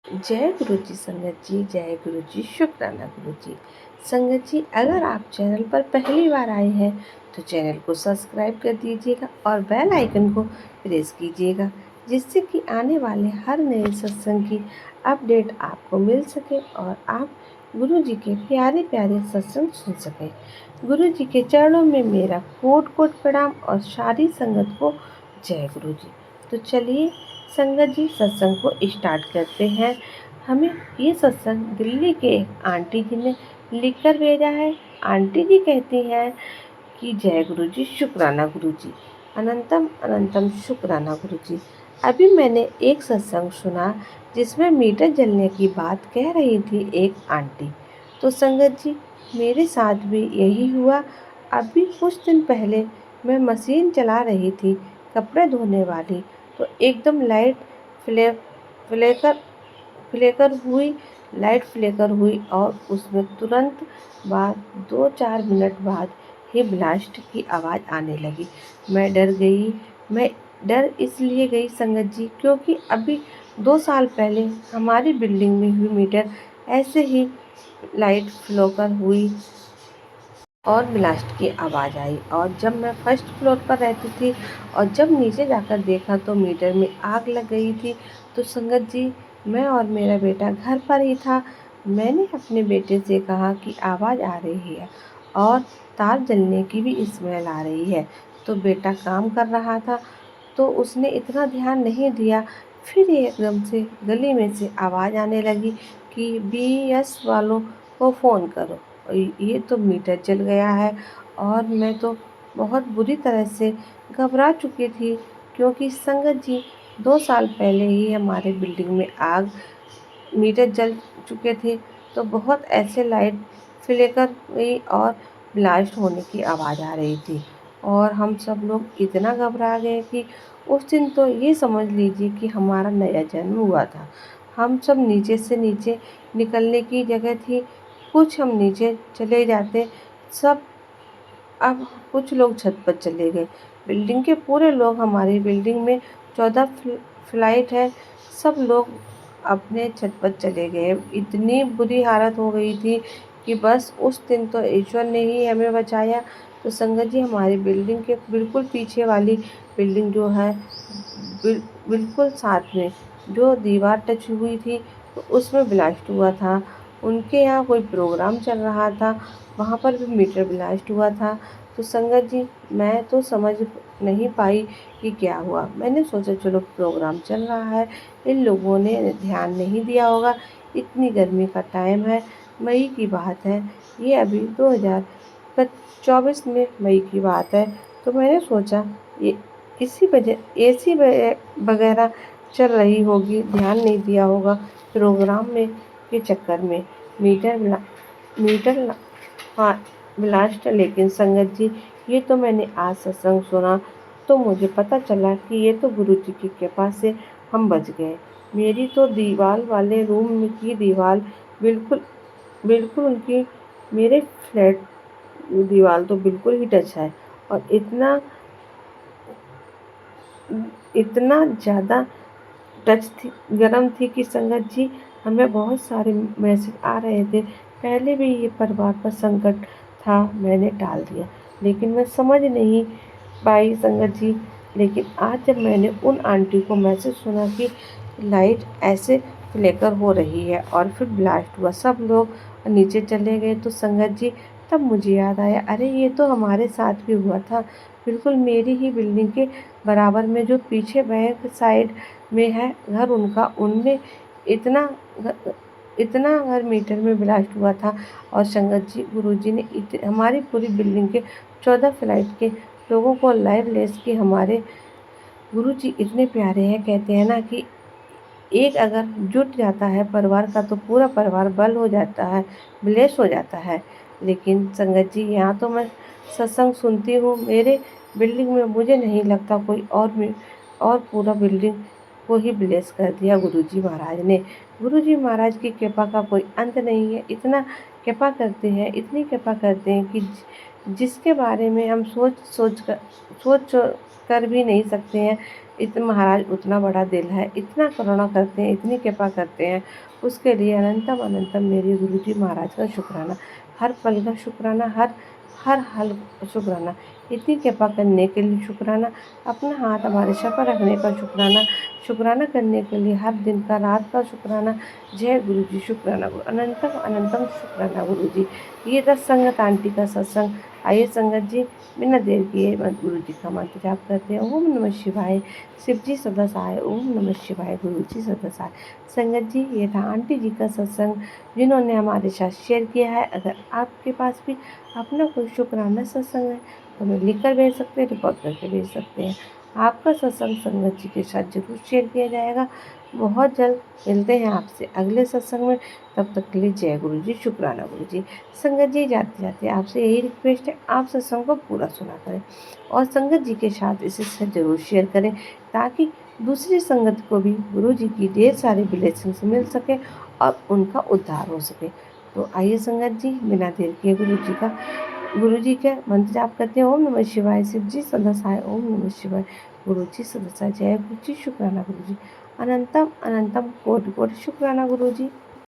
जय गुरु जी संगत जी, जय गुरु जी, शुक्राना गुरु जी। संगत जी, अगर आप चैनल पर पहली बार आए हैं तो चैनल को सब्सक्राइब कर दीजिएगा और बेल आइकन को प्रेस कीजिएगा, जिससे कि आने वाले हर नए सत्संग की अपडेट आपको मिल सके और आप गुरु जी के प्यारे प्यारे सत्संग सुन सकें। गुरु जी के चरणों में मेरा कोट कोट प्रणाम और सारी संगत को जय गुरु जी। तो चलिए संगत जी, सत्संग को स्टार्ट करते हैं। हमें ये सत्संग दिल्ली के आंटी जी ने लिख कर भेजा है। आंटी जी कहती हैं कि जय गुरु जी, शुक्राना गुरु जी, अनंतम अनंतम शुक्राना गुरु जी। अभी मैंने एक सत्संग सुना जिसमें मीटर जलने की बात कह रही थी एक आंटी। तो संगत जी, मेरे साथ भी यही हुआ। अभी कुछ दिन पहले मैं मशीन चला रही थी, कपड़े धोने वाली, तो एकदम फ्ले फ्लेकर फ्लेकर हुई लाइट फ्लेकर हुई और उसमें तुरंत बाद 2-4 मिनट बाद ही ब्लास्ट की आवाज़ आने लगी। मैं डर गई। मैं डर इसलिए गई संगत जी, क्योंकि अभी 2 साल पहले हमारी बिल्डिंग में हुई मीटर ऐसे ही लाइट फ्लोकर हुई और ब्लास्ट की आवाज़ आई। और जब मैं फर्स्ट फ्लोर पर रहती थी और जब नीचे जाकर देखा तो मीटर में आग लग गई थी। तो संगत जी, मैं और मेरा बेटा घर पर ही था। मैंने अपने बेटे से कहा कि आवाज़ आ रही है और तार जलने की भी स्मेल आ रही है। तो बेटा काम कर रहा था तो उसने इतना ध्यान नहीं दिया। फिर एकदम से गली में से आवाज़ आने लगी कि बीएस वालों को फ़ोन करो, ये तो मीटर जल गया है। और मैं तो बहुत बुरी तरह से घबरा चुकी थी, क्योंकि संगत जी 2 साल पहले ही हमारे बिल्डिंग में आग मीटर जल चुके थे। तो बहुत ऐसे लाइट फ्लिकर हुई और ब्लास्ट होने की आवाज़ आ रही थी और हम सब लोग इतना घबरा गए कि उस दिन तो ये समझ लीजिए कि हमारा नया जन्म हुआ था। हम सब नीचे से नीचे निकलने की जगह थी, कुछ हम नीचे चले जाते सब। अब कुछ लोग छत पर चले गए। बिल्डिंग के पूरे लोग, हमारी बिल्डिंग में 14 फ्लाइट है, सब लोग अपने छत पर चले गए। इतनी बुरी हालत हो गई थी कि बस उस दिन तो ईश्वर ने ही हमें बचाया। तो संगत जी, हमारी बिल्डिंग के बिल्कुल पीछे वाली बिल्डिंग जो है, बिल्कुल साथ में जो दीवार टच हुई थी तो उसमें ब्लास्ट हुआ था। उनके यहाँ कोई प्रोग्राम चल रहा था, वहाँ पर भी मीटर ब्लास्ट हुआ था। तो संगत जी, मैं तो समझ नहीं पाई कि क्या हुआ। मैंने सोचा चलो प्रोग्राम चल रहा है, इन लोगों ने ध्यान नहीं दिया होगा। इतनी गर्मी का टाइम है, मई की बात है, ये अभी 2024 में मई की बात है। तो मैंने सोचा ये इसी वजह एसी वगैरह चल रही होगी, ध्यान नहीं दिया होगा प्रोग्राम में के चक्कर में मीटर ब्ला मीटर हाँ ब्लास्ट। लेकिन संगत जी, ये तो मैंने आज सत्संग सुना तो मुझे पता चला कि ये तो गुरु जी की कृपा से हम बच गए। मेरी तो दीवार वाले रूम में की दीवार बिल्कुल बिल्कुल उनकी मेरे फ्लैट दीवार तो बिल्कुल ही टच है। और इतना इतना ज़्यादा टच थी, गर्म थी कि संगत जी, हमें बहुत सारे मैसेज आ रहे थे। पहले भी ये परिवार पर संकट था, मैंने टाल दिया, लेकिन मैं समझ नहीं पाई संगत जी। लेकिन आज जब मैंने उन आंटी को मैसेज सुना कि लाइट ऐसे फ्लिकर हो रही है और फिर ब्लास्ट हुआ, सब लोग नीचे चले गए, तो संगत जी तब मुझे याद आया, अरे ये तो हमारे साथ भी हुआ था। बिल्कुल मेरी ही बिल्डिंग के बराबर में जो पीछे बैक साइड में है घर उनका, उनमें इतना इतना घर मीटर में ब्लास्ट हुआ था। और संगत जी, गुरुजी ने हमारी पूरी बिल्डिंग के 14 फ्लैट के लोगों को लाइव लेस कि हमारे गुरुजी इतने प्यारे हैं। कहते हैं ना कि एक अगर जुट जाता है परिवार का तो पूरा परिवार बल हो जाता है, ब्लेस हो जाता है। लेकिन संगत जी, यहाँ तो मैं सत्संग सुनती हूँ, मेरे बिल्डिंग में मुझे नहीं लगता कोई और पूरा बिल्डिंग को ही ब्लेस कर दिया गुरुजी महाराज ने। गुरुजी महाराज की कृपा का कोई अंत नहीं है। इतना कृपा करते हैं, इतनी कृपा करते हैं कि जिसके बारे में हम सोच कर भी नहीं सकते हैं। इतना महाराज उतना बड़ा दिल है, इतना करुणा करते हैं, इतनी कृपा करते हैं, उसके लिए अनंतम अनंतम मेरे गुरुजी महाराज का शुक्राना, हर पल का शुक्राना, हर हर हल शुक्राना, इतनी कृपा करने के लिए शुक्राना, अपना हाथ हमारे सर पर रखने का शुक्राना, शुक्राना करने के लिए हर दिन का रात का शुक्राना। जय गुरु जी, शुक्राना गुरु, अनंतम अनंतम शुक्राना गुरु जी। ये था संगत आंटी का सत्संग। आइए संगत जी, बिना देर किए गुरु जी का मंत्र जाप करते हैं। ओम नमः शिवाय, शिव जी सदा सहाय, ओम नमः शिवाय, गुरु जी सदा सहाय। संगत जी, ये था आंटी जी का सत्संग जिन्होंने हमारे साथ शेयर किया है। अगर आपके पास भी अपना कोई शुक्राना सत्संग है तो हमें लिख कर भेज सकते हैं, रिकॉर्ड करके भेज सकते हैं। आपका सत्संग संगत जी के साथ जरूर शेयर किया जाएगा। बहुत जल्द मिलते हैं आपसे अगले सत्संग में। तब तक के लिए जय गुरु जी, शुक्राना गुरु जी। संगत जी, जाते जाते आपसे यही रिक्वेस्ट है, आप सत्संग को पूरा सुना करें और संगत जी के साथ इसे जरूर शेयर करें, ताकि दूसरी संगत को भी गुरु जी की ढेर सारी ब्लेसिंग्स मिल सके और उनका उद्धार हो सके। तो आइए संगत जी, बिना देर किए गुरु जी के मंत्र जाप करते हैं। ओम नमः शिवाय, शिव जी सदा सहाय, ओम नमः शिवाय, गुरु जी सदा सहाय। जय गुरु जी, शुक्राना गुरु जी, अनंतम अनंतम कोटि कोटि शुक्राना गुरु जी।